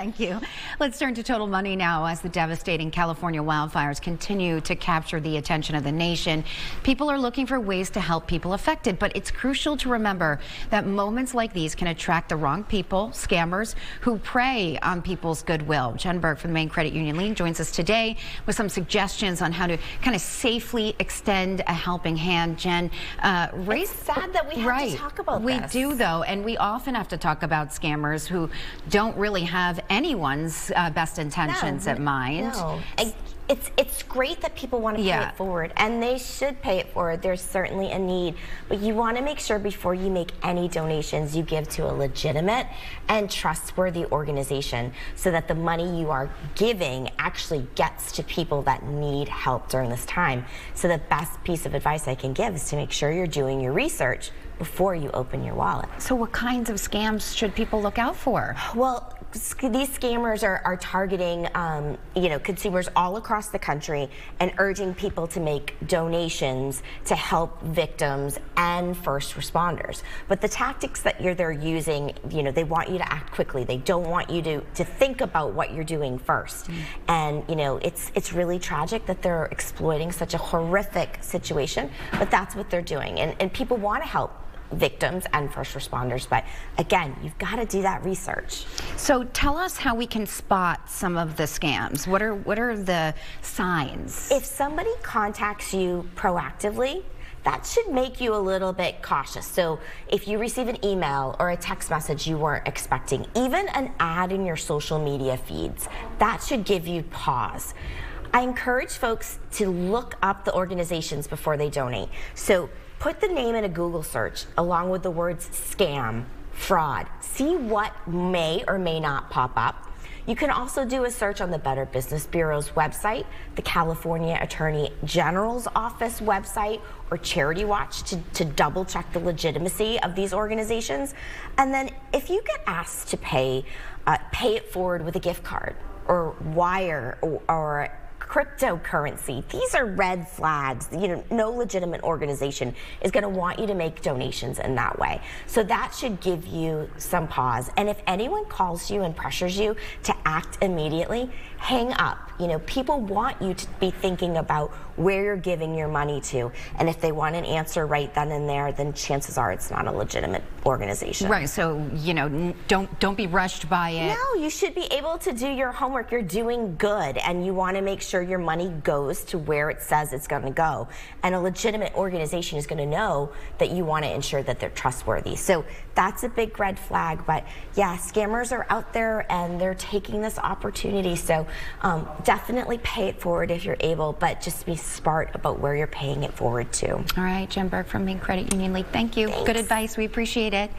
Thank you. Let's turn to Total Money now as the devastating California wildfires continue to capture the attention of the nation. People are looking for ways to help people affected, but it's crucial to remember that moments like these can attract the wrong people, scammers, who prey on people's goodwill. Jen Berg from the Maine Credit Union League joins us today with some suggestions on how to kind of safely extend a helping hand. Jen, it's sad that we have to talk about this. We do, though, and we often have to talk about scammers who don't really have anyone's best intentions at mind. No. It's great that people want to pay it forward, and they should pay it forward. There's certainly a need, but you want to make sure before you make any donations you give to a legitimate and trustworthy organization so that the money you are giving actually gets to people that need help during this time. So the best piece of advice I can give is to make sure you're doing your research before you open your wallet. So what kinds of scams should people look out for? Well, these scammers are targeting consumers all across the country and urging people to make donations to help victims and first responders. But the tactics that they're using, they want you to act quickly. They don't want you to think about what you're doing first. And it's really tragic that they're exploiting such a horrific situation, but that's what they're doing. And people want to help victims and first responders, but again, you've got to do that research. So tell us how we can spot some of the scams. What are the signs? If somebody contacts you proactively, that should make you a little bit cautious. So if you receive an email or a text message you weren't expecting, even an ad in your social media feeds, that should give you pause. I encourage folks to look up the organizations before they donate. So put the name in a Google search along with the words scam, fraud. See what may or may not pop up. You can also do a search on the Better Business Bureau's website, the California Attorney General's Office website, or Charity Watch to double check the legitimacy of these organizations. And then if you get asked to pay it forward with a gift card or wire or cryptocurrency, these are red flags. No legitimate organization is going to want you to make donations in that way. So that should give you some pause. And if anyone calls you and pressures you to act immediately, hang up. People want you to be thinking about where you're giving your money to. And if they want an answer right then and there, then chances are it's not a legitimate organization. Right, so, don't be rushed by it. No, you should be able to do your homework. You're doing good, and you want to make sure your money goes to where it says it's going to go. And a legitimate organization is going to know that you want to ensure that they're trustworthy. So that's a big red flag. But yeah, scammers are out there and they're taking this opportunity. So definitely pay it forward if you're able, but just be smart about where you're paying it forward to. All right, Jen Berg from Maine Credit Union League. Thank you. Thanks. Good advice. We appreciate it.